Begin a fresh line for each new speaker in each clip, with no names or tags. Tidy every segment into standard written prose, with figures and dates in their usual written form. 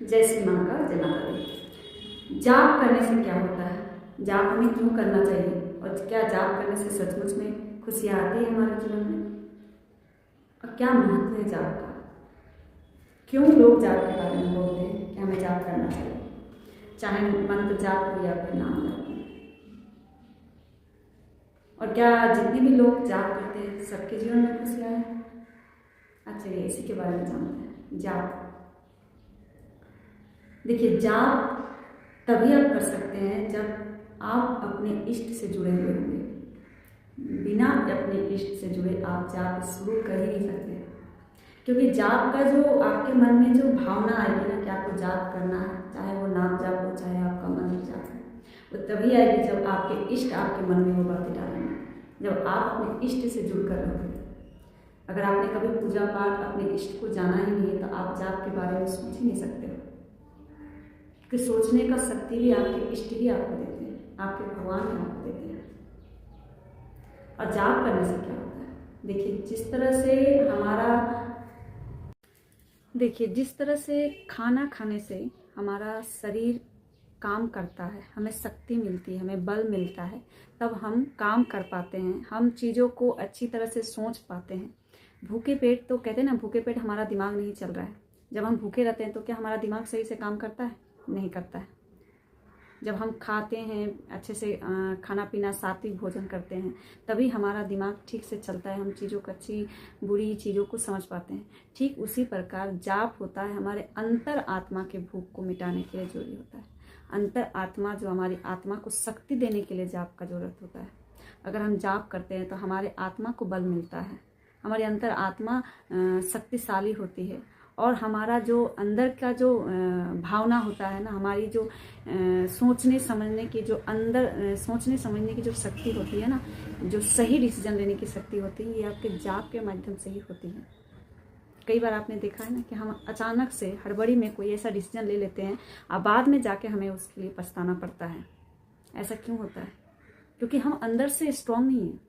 जय श्री माँ का जय माता दी। जाप करने से क्या होता है, जाप हमें क्यों करना चाहिए और क्या जाप करने से सचमुच में खुशियाँ आती है हमारे जीवन में, और क्या महत्व है जाप का, क्यों लोग जाप के बारे में बोलते हैं कि हमें जाप करना चाहिए, चाहे मंत्र जाप हो या फिर नाम जाप हो। और क्या जितने भी लोग जाप करते हैं सबके जीवन में खुशियाँ हैं? अच्छा, इसी के बारे में जानते हैं। जाप, देखिए जाप तभी आप कर सकते हैं जब आप अपने इष्ट से जुड़े हुए होंगे। बिना अपने इष्ट से जुड़े आप जाप शुरू कर ही नहीं सकते, क्योंकि जाप का जो आपके मन में जो भावना आएगी ना कि आपको जाप करना है, चाहे वो नाम जाप हो चाहे आपका मंत्र जाप है, वो तभी आएगी जब आपके इष्ट आपके मन में वो बातें डालेंगे, जब आप अपने इष्ट से जुड़ कर रहोगे। अगर आपने कभी पूजा पाठ अपने इष्ट को जाना ही नहीं है तो आप जाप के बारे में सोच ही नहीं सकते हो, कि सोचने का शक्ति भी आपके इष्ट ही आपको देते हैं, आपके भगवान ही आपको देते हैं। और जाप करने से क्या होता है, जिस तरह से खाना खाने से हमारा शरीर काम करता है, हमें शक्ति मिलती है, हमें बल मिलता है, तब हम काम कर पाते हैं, हम चीज़ों को अच्छी तरह से सोच पाते हैं। भूखे पेट, तो कहते हैं ना, भूखे पेट हमारा दिमाग नहीं चल रहा है। जब हम भूखे रहते हैं तो क्या हमारा दिमाग सही से काम करता है? नहीं करता है। जब हम खाते हैं अच्छे से, खाना पीना सात्विक भोजन करते हैं, तभी हमारा दिमाग ठीक से चलता है, हम चीज़ों को, अच्छी बुरी चीज़ों को समझ पाते हैं। ठीक उसी प्रकार जाप होता है हमारे अंतर आत्मा के भूख को मिटाने के लिए जरूरी होता है। अंतर आत्मा, जो हमारी आत्मा को शक्ति देने के लिए जाप का जरूरत होता है। अगर हम जाप करते हैं तो हमारे आत्मा को बल मिलता है, हमारी अंतर आत्मा शक्तिशाली होती है, और हमारा जो अंदर का जो भावना होता है ना, हमारी जो सोचने समझने की जो अंदर सोचने समझने की जो शक्ति होती है ना, जो सही डिसीजन लेने की शक्ति होती है, ये आपके जाप के माध्यम से ही होती है। कई बार आपने देखा है ना कि हम अचानक से हड़बड़ी में कोई ऐसा डिसीजन ले लेते हैं और बाद में जाके हमें उसके लिए पछताना पड़ता है। ऐसा क्यों होता है? क्योंकि हम अंदर से स्ट्रांग नहीं है,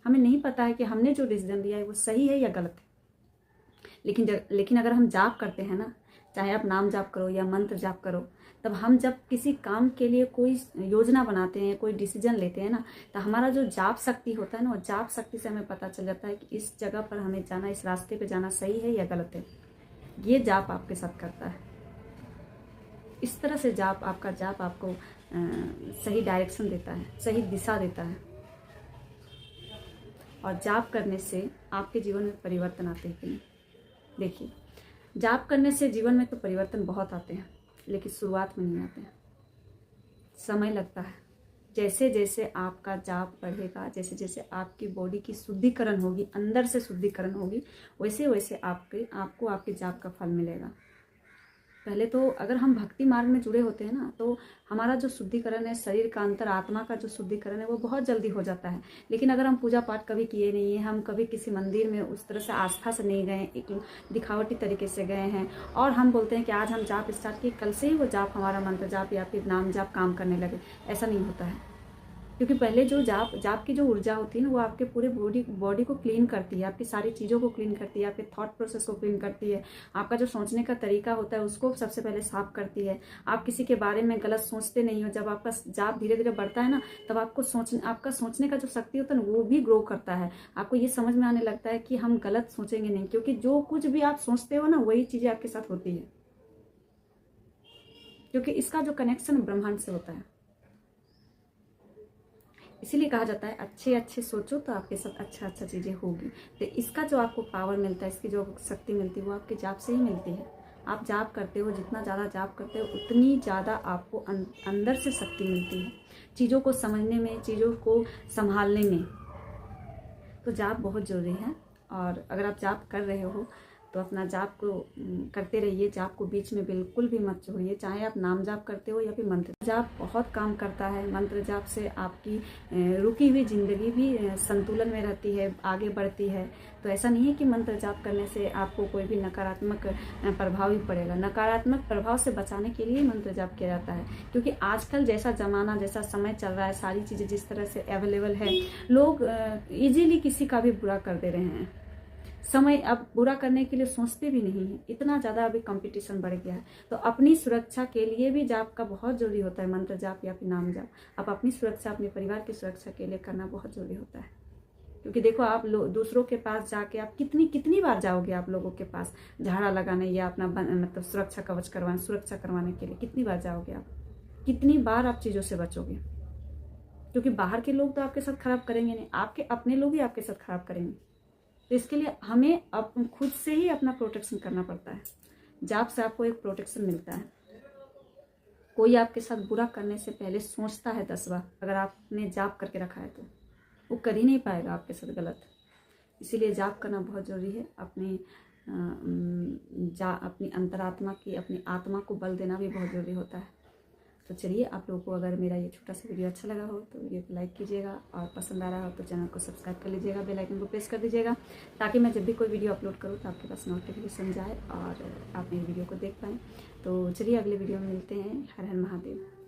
हमें नहीं पता है कि हमने जो डिसीजन लिया है वो सही है या गलत है। लेकिन अगर हम जाप करते हैं ना, चाहे आप नाम जाप करो या मंत्र जाप करो, तब हम जब किसी काम के लिए कोई योजना बनाते हैं, कोई डिसीजन लेते हैं ना, तो हमारा जो जाप शक्ति होता है ना, वो जाप शक्ति से हमें पता चल जाता है कि इस जगह पर हमें जाना, इस रास्ते पे जाना सही है या गलत है। ये जाप आपके साथ करता है। इस तरह से आपका जाप आपको सही डायरेक्शन देता है, सही दिशा देता है। और जाप करने से आपके जीवन में परिवर्तन आते हैं कि नहीं? देखिए, जाप करने से जीवन में तो परिवर्तन बहुत आते हैं, लेकिन शुरुआत में नहीं आते हैं, समय लगता है। जैसे जैसे आपका जाप बढ़ेगा, जैसे जैसे आपकी बॉडी की शुद्धिकरण होगी, अंदर से शुद्धिकरण होगी, वैसे वैसे आपको आपके जाप का फल मिलेगा। पहले तो अगर हम भक्ति मार्ग में जुड़े होते हैं ना, तो हमारा जो शुद्धिकरण है, शरीर का, अंतर आत्मा का जो शुद्धिकरण है, वो बहुत जल्दी हो जाता है। लेकिन अगर हम पूजा पाठ कभी किए नहीं है, हम कभी किसी मंदिर में उस तरह से आस्था से नहीं गए, एक दिखावटी तरीके से गए हैं, और हम बोलते हैं कि आज हम जाप स्टार्ट किए, कल से ही वो जाप, हमारा मंत्र जाप या फिर नाम जाप काम करने लगे, ऐसा नहीं होता है। क्योंकि पहले जो जाप की जो ऊर्जा होती है ना, वो आपके पूरे बॉडी को क्लीन करती है, आपकी सारी चीज़ों को क्लीन करती है, आपके थॉट प्रोसेस को क्लीन करती है, आपका जो सोचने का तरीका होता है उसको सबसे पहले साफ करती है। आप किसी के बारे में गलत सोचते नहीं हो। जब आपका जाप धीरे धीरे बढ़ता है ना, तब आपका सोचने का जो शक्ति होता है ना, वो भी ग्रो करता है। आपको ये समझ में आने लगता है कि हम गलत सोचेंगे नहीं, क्योंकि जो कुछ भी आप सोचते हो ना, वही चीज़ें आपके साथ होती है, क्योंकि इसका जो कनेक्शन ब्रह्मांड से होता है। इसीलिए कहा जाता है अच्छे अच्छे सोचो तो आपके साथ अच्छा चीज़ें होगी। तो इसका जो आपको पावर मिलता है, इसकी जो शक्ति मिलती है, वो आपके जाप से ही मिलती है। आप जाप करते हो, जितना ज़्यादा जाप करते हो उतनी ज़्यादा आपको अंदर से शक्ति मिलती है, चीज़ों को समझने में, चीज़ों को संभालने में। तो जाप बहुत ज़रूरी है। और अगर आप जाप कर रहे हो तो अपना जाप को करते रहिए, जाप को बीच में बिल्कुल भी मत छोड़िए, चाहे आप नाम जाप करते हो या फिर मंत्र जाप। बहुत काम करता है मंत्र जाप से, आपकी रुकी हुई जिंदगी भी संतुलन में रहती है, आगे बढ़ती है। तो ऐसा नहीं है कि मंत्र जाप करने से आपको कोई भी नकारात्मक प्रभाव ही पड़ेगा। नकारात्मक प्रभाव से बचाने के लिए मंत्र जाप किया जाता है, क्योंकि आजकल जैसा ज़माना, जैसा समय चल रहा है, सारी चीज़ें जिस तरह से अवेलेबल है, लोग ईजिली किसी का भी बुरा कर दे रहे हैं। समय अब बुरा करने के लिए सोचते भी नहीं है, इतना ज़्यादा अभी कंपटीशन बढ़ गया है। तो अपनी सुरक्षा के लिए भी जाप का बहुत जरूरी होता है, मंत्र जाप या फिर नाम जाप। आप अपनी सुरक्षा, अपने परिवार की सुरक्षा के लिए करना बहुत जरूरी होता है। क्योंकि देखो, आप दूसरों के पास जाके आप कितनी बार जाओगे आप लोगों के पास झाड़ा लगाने या अपना मतलब सुरक्षा कवच करवाने, सुरक्षा करवाने के लिए कितनी बार जाओगे आप, कितनी बार आप चीज़ों से बचोगे? क्योंकि बाहर के लोग तो आपके साथ खराब करेंगे नहीं, आपके अपने लोग ही आपके साथ खराब करेंगे। तो इसके लिए हमें खुद से ही अपना प्रोटेक्शन करना पड़ता है। जाप से आपको एक प्रोटेक्शन मिलता है। कोई आपके साथ बुरा करने से पहले सोचता है 10 बार, अगर आपने जाप करके रखा है तो वो कर ही नहीं पाएगा आपके साथ गलत। इसीलिए जाप करना बहुत ज़रूरी है। अपनी अंतरात्मा की, अपनी आत्मा को बल देना भी बहुत ज़रूरी होता है। तो चलिए, आप लोगों को अगर मेरा ये छोटा सा वीडियो अच्छा लगा हो तो वीडियो को लाइक कीजिएगा, और पसंद आ रहा हो तो चैनल को सब्सक्राइब कर लीजिएगा, बेल आइकन को प्रेस कर दीजिएगा, ताकि मैं जब भी कोई वीडियो अपलोड करूँ तो आपके पास नोटिफिकेशन जाए और आप मेरी वीडियो को देख पाएँ। तो चलिए, अगले वीडियो में मिलते हैं। हर हर महादेव।